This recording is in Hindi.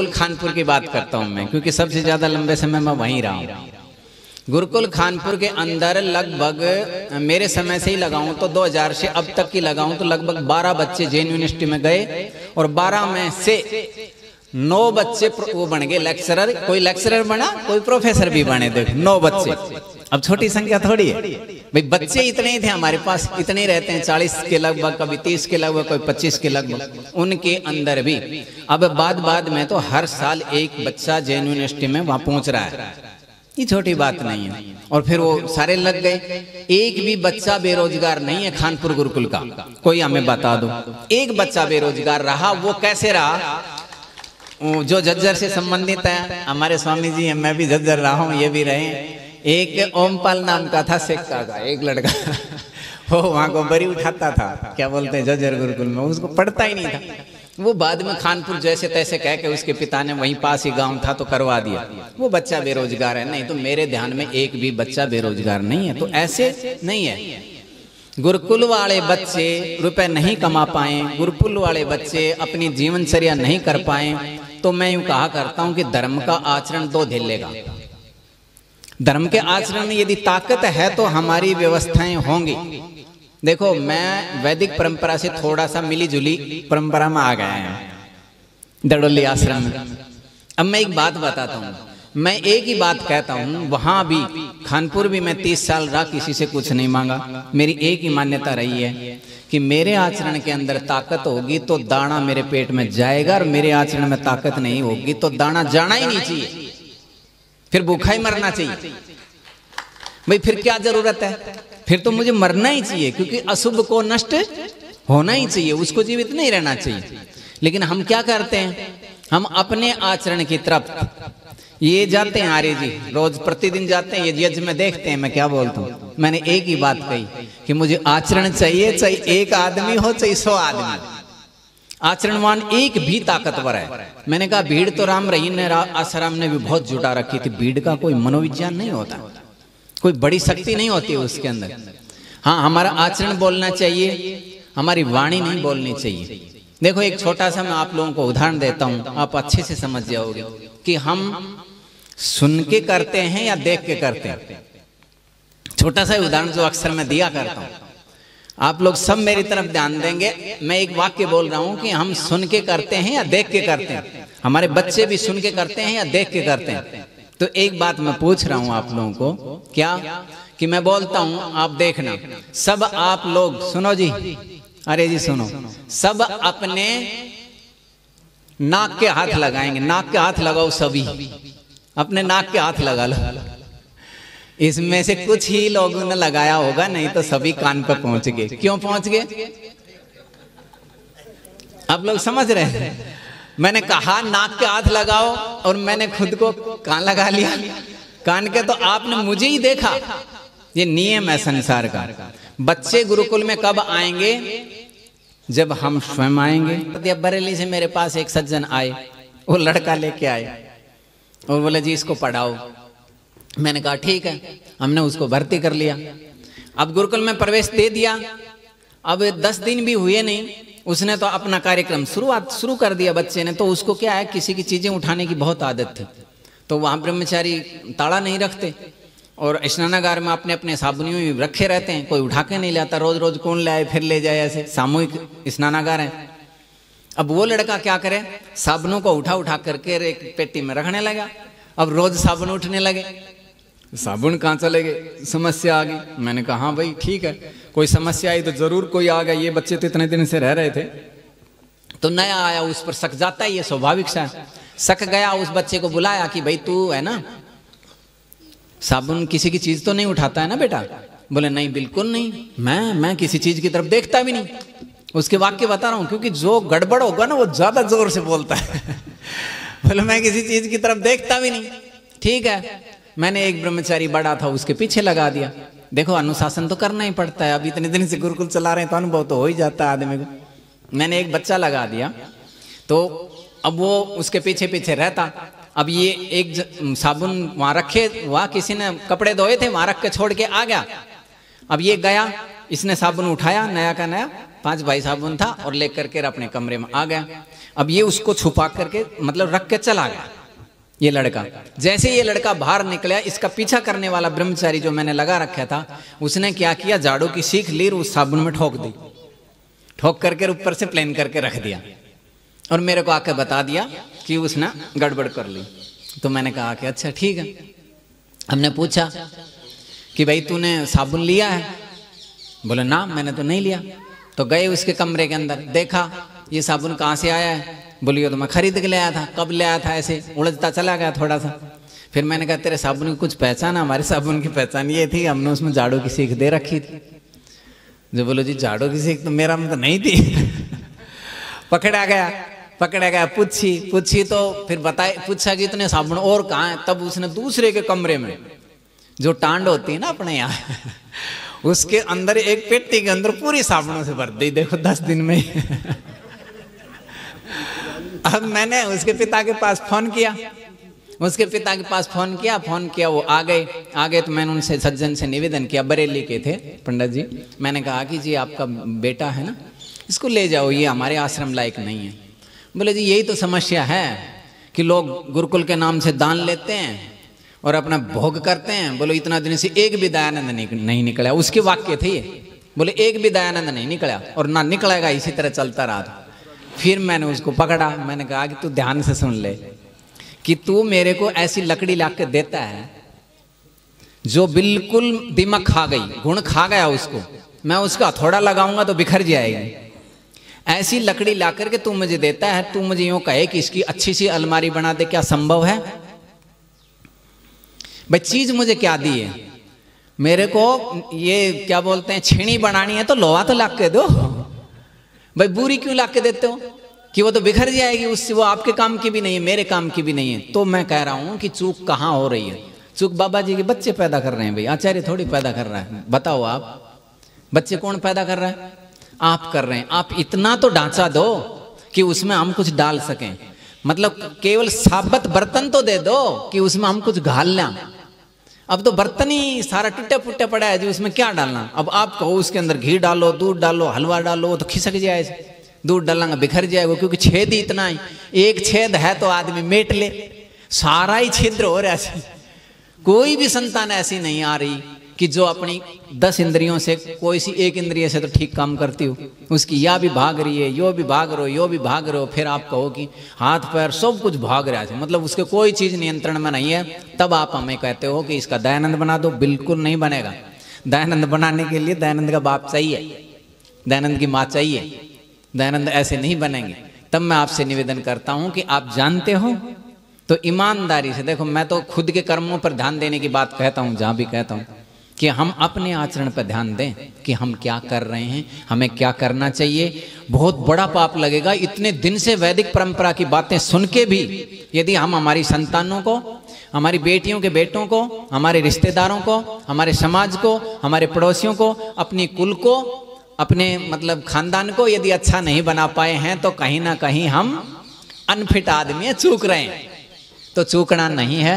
गुरुकुल खानपुर की बात करता हूँ मैं, क्योंकि सबसे ज्यादा लंबे समय मैं वहीं रहा हूँ। गुरुकुल खानपुर के अंदर लगभग मेरे समय से ही लगाऊं तो 2000 से अब तक की लगाऊं तो लगभग 12 बच्चे जैन यूनिवर्सिटी में गए, और 12 में से 9 बच्चे वो बन गए लेक्चरर। कोई लेक्चरर बना, कोई प्रोफेसर भी बने। देखो 9 बच्चे, अब छोटी संख्या थोड़ी है भाई। बच्चे इतने ही थे हमारे पास, इतने ही रहते हैं, 40 के लगभग, कभी 30 के लगभग, कोई 25 के लगभग। उनके अंदर भी अब बाद में तो हर साल एक बच्चा जैन यूनिवर्सिटी में वहां पहुंच रहा है, ये छोटी बात नहीं है। और फिर वो सारे लग गए। एक भी बच्चा बेरोजगार नहीं है खानपुर गुरुकुल का, कोई हमें बता दो। एक बच्चा बेरोजगार रहा, वो कैसे रहा? जो झज्जर से संबंधित है, हमारे स्वामी जी, मैं भी झज्जर रहा हूँ, ये भी रहे। एक ओमपाल नाम का था सिक्का का एक लड़का, वो वहां को बरी उठाता था, क्या बोलते हैं, झज्जर गुरुकुल में। उसको पढ़ता ही नहीं था, वो बाद में खानपुर जैसे तैसे कह के उसके पिता ने वहीं पास ही गांव था तो करवा दिया। वो बच्चा बेरोजगार है। नहीं तो मेरे ध्यान में एक भी बच्चा बेरोजगार नहीं है। तो ऐसे नहीं है। गुरुकुल वाले बच्चे रुपए नहीं कमा पाए, गुरुकुल वाले बच्चे अपनी जीवनचर्या नहीं कर पाए, तो मैं यूं कहा करता हूं कि धर्म का आचरण दो झेलेगा। धर्म के आचरण में यदि ताकत है तो हमारी व्यवस्थाएं होंगी। देखो, मैं वैदिक परंपरा से थोड़ा सा मिली जुली परंपरा में आ गया है, दड़ोली आश्रम में। अब मैं एक बात बताता हूँ, मैं एक ही बात कहता हूँ, वहां भी खानपुर भी मैं 30 साल रहा, किसी से कुछ नहीं मांगा। मेरी एक ही मान्यता रही है कि मेरे आचरण के अंदर ताकत होगी तो दाना मेरे पेट में जाएगा, और मेरे आचरण में ताकत नहीं होगी तो दाना जाना ही नहीं चाहिए, फिर भूखा ही मरना चाहिए। भाई फिर क्या जरूरत है? फिर तो मुझे मरना ही चाहिए, क्योंकि अशुभ को नष्ट होना ही चाहिए, उसको जीवित नहीं रहना चाहिए। लेकिन हम क्या करते हैं, हम अपने आचरण की तरफ ये जाते हैं। आर्य जी रोज प्रतिदिन जाते हैं, ये यज्ञ में देखते हैं। मैं क्या बोलता हूँ, मैंने एक ही बात कही कि मुझे आचरण चाहिए, चाहे एक आदमी हो चाहे 100 आदमी, आचरणवान एक भी ताकतवर है। मैंने कहा भीड़ तो राम रहीम ने आसाराम ने भी बहुत जुटा रखी थी। भीड़ का कोई मनोविज्ञान नहीं होता, कोई बड़ी शक्ति नहीं होती है उसके अंदर। हाँ, हमारा आचरण बोलना चाहिए, हमारी वाणी नहीं बोलनी चाहिए। देखो, एक छोटा सा मैं आप लोगों को उदाहरण देता हूँ, आप अच्छे से समझ जाओगे कि हम सुन के करते हैं या देख के करते हैं। छोटा सा उदाहरण जो अक्सर मैं दिया करता हूँ, आप लोग सब मेरी तरफ ध्यान देंगे। मैं एक वाक्य बोल रहा हूँ कि हम सुन के करते हैं या देख के करते हैं। हमारे बच्चे भी सुन के करते हैं या देख के करते हैं। तो एक बात मैं पूछ रहा हूं आप लोगों को, क्या कि मैं बोलता हूं, आप देखना, सब आप लोग सुनो जी, अरे जी सुनो, सब अपने नाक के हाथ लगाएंगे। नाक के हाथ लगाओ, सभी अपने नाक के हाथ लगा लो। इसमें से कुछ ही लोगों ने लगाया होगा, नहीं तो सभी कान पर पहुंच गए। क्यों पहुंच गए? आप लोग समझ रहे हैं? मैंने कहा नाक के हाथ लगाओ, और मैंने खुद को कान लगा लिया। कान के तो आपने मुझे ही देखा। ये नियम है संसार का। बच्चे गुरुकुल में कब आएंगे? जब हम स्वयं आएंगे। बरेली से मेरे पास एक सज्जन आए, वो लड़का लेके आए और बोले जी इसको पढ़ाओ। मैंने कहा ठीक है, हमने उसको भर्ती कर लिया। अब गुरुकुल में प्रवेश दे दिया। अब 10 दिन भी हुए नहीं, उसने तो अपना कार्यक्रम शुरू कर दिया बच्चे ने। तो उसको क्या है, किसी की चीजें उठाने की बहुत आदत थी। तो वहां ब्रह्मचारी ताला नहीं रखते, और स्नानागार में अपने अपने साबुनियों में रखे रहते हैं, कोई उठा के नहीं लाता। रोज रोज कौन लाए फिर ले जाए, ऐसे सामूहिक स्नानागार है। अब वो लड़का क्या करे, साबुनों को उठा उठा करके एक पेटी में रखने लगा। अब रोज साबुन उठने लगे, साबुन कहाँ चले गए, समस्या आ गई। मैंने कहा हाँ भाई ठीक है, कोई समस्या आई तो जरूर कोई आ गया। ये बच्चे तो इतने दिन से रह रहे थे, तो नया आया, उस पर शक जाता है, ये स्वाभाविक सा शक गया। उस बच्चे को बुलाया कि भाई तू है ना, साबुन किसी की चीज तो नहीं उठाता है ना बेटा? बोले नहीं बिल्कुल नहीं, मैं किसी चीज की तरफ देखता भी नहीं। उसके वाक्य बता रहा हूं, क्योंकि जो गड़बड़ होगा ना वो ज्यादा जोर से बोलता है। बोले मैं किसी चीज की तरफ देखता भी नहीं। ठीक है, मैंने एक ब्रह्मचारी बड़ा था, उसके पीछे लगा दिया। देखो अनुशासन तो करना ही पड़ता है, अब इतने दिन से गुरुकुल चला रहे हैं तो अनुभव तो हो ही जाता है आदमी को। मैंने एक बच्चा लगा दिया, तो अब वो उसके पीछे पीछे रहता। अब ये एक साबुन वहां रखे, वहां किसी ने कपड़े धोए थे, वहां रख के छोड़ के आ गया। अब ये गया, इसने साबुन उठाया नया का नया, 5 भाई साबुन था और लेकर के अपने कमरे में आ गया। अब ये उसको छुपा करके मतलब रख के चला गया ये लड़का। जैसे ये लड़का बाहर निकला, इसका पीछा करने वाला ब्रह्मचारी जो मैंने लगा रखा था, उसने क्या किया, झाड़ू की सीख ली, उस साबुन में ठोक दी, ठोक करके ऊपर से प्लेन करके रख दिया और मेरे को आके बता दिया कि उसने गड़बड़ कर ली। तो मैंने कहा कि अच्छा ठीक है। हमने पूछा कि भाई तूने साबुन लिया है? बोले ना मैंने तो नहीं लिया। तो गए उसके कमरे के अंदर, देखा ये साबुन कहाँ से आया है? बोलिए तो मैं खरीद के ले आया था। कब ले आया था? ऐसे उलझता चला गया थोड़ा सा। फिर मैंने कहा तेरे साबुन की कुछ पहचान है? हमारे साबुन की पहचान ये थी, हमने उसमें झाड़ू की सीख दे रखी थी। जो बोलो जी झाड़ू की सीख तो मेरा में तो नहीं थी। पकड़ा गया, पूछी तो फिर बताए, पूछा कि इतने साबुन और कहाँ है? तब उसने दूसरे के कमरे में जो टांड होती है ना अपने यहाँ, उसके अंदर एक पेटी के अंदर पूरी साबुनों से भर दी। देखो 10 दिन में। अब मैंने उसके पिता के पास फोन किया, फोन किया, वो आ गए। तो मैंने उनसे सज्जन से निवेदन किया, बरेली के थे पंडित जी। मैंने कहा कि जी आपका बेटा है ना, इसको ले जाओ, ये हमारे आश्रम लायक नहीं है। बोले जी यही तो समस्या है कि लोग गुरुकुल के नाम से दान लेते हैं और अपना भोग करते हैं। बोलो इतना दिन से एक भी दयानंद नहीं निकला। उसके वाक्य थे ये। बोले एक भी दयानंद नहीं निकला और ना निकलेगा, इसी तरह चलता रहा। फिर मैंने उसको पकड़ा, मैंने कहा कि तू ध्यान से सुन ले कि तू मेरे को ऐसी लकड़ी ला के देता है जो बिल्कुल दिमक खा गई, गुण खा गया उसको, मैं उसका हथौड़ा लगाऊंगा तो बिखर जाएगी। ऐसी लकड़ी ला करके तू मुझे देता है, तू मुझे यूं कहे कि इसकी अच्छी सी अलमारी बना दे, क्या संभव है? भाई चीज मुझे क्या दी है? मेरे को ये क्या बोलते हैं, छेनी बनानी है तो लोहा तो ला के दो। भाई बुरी क्यों ला के देते हो कि वो तो बिखर जाएगी, उससे वो आपके काम की भी नहीं है, मेरे काम की भी नहीं है। तो मैं कह रहा हूं कि चूक कहाँ हो रही है? चूक बाबा जी के बच्चे पैदा कर रहे हैं भाई, आचार्य थोड़ी पैदा कर रहा है। बताओ आप, बच्चे कौन पैदा कर रहा है? आप कर रहे हैं। आप इतना तो ढांचा दो कि उसमें हम कुछ डाल सकें, मतलब केवल साबत बर्तन तो दे दो कि उसमें हम कुछ घाल लें। अब तो बर्तन ही सारा टूटे फुटे पड़ा है जी, उसमें क्या डालना? अब आप कहो उसके अंदर घी डालो, दूध डालो, हलवा डालो, तो खिसक जाए। दूध डालना बिखर जाएगा, क्योंकि छेद ही इतना है। एक छेद है तो आदमी मेट ले, सारा ही छिद्र हो रहा है। कोई भी संतान ऐसी नहीं आ रही कि जो अपनी 10 इंद्रियों से कोई सी एक इंद्रिय से तो ठीक काम करती हो। उसकी या भी भाग रही है, यो भी भाग रहे हो, यो भी भाग रहे हो। फिर आप कहो कि हाथ पैर सब कुछ भाग रहा है, मतलब उसके कोई चीज़ नियंत्रण में नहीं है। तब आप हमें कहते हो कि इसका दयानंद बना दो। बिल्कुल नहीं बनेगा। दयानंद बनाने के लिए दयानंद का बाप चाहिए, दयानंद की माँ चाहिए। दयानंद ऐसे नहीं बनेंगे। तब मैं आपसे निवेदन करता हूँ कि आप जानते हो तो ईमानदारी से देखो। मैं तो खुद के कर्मों पर ध्यान देने की बात कहता हूँ, जहाँ भी कहता हूँ कि हम अपने आचरण पर ध्यान दें कि हम क्या कर रहे हैं, हमें क्या करना चाहिए। बहुत बड़ा पाप लगेगा इतने दिन से वैदिक परंपरा की बातें सुन के भी यदि हम हमारी संतानों को, हमारी बेटियों के बेटों को, हमारे रिश्तेदारों को, हमारे समाज को, हमारे पड़ोसियों को, अपनी कुल को, अपने मतलब खानदान को यदि अच्छा नहीं बना पाए हैं तो कहीं ना कहीं हम अनफिट आदमी चूक रहे हैं। तो चूकना नहीं है।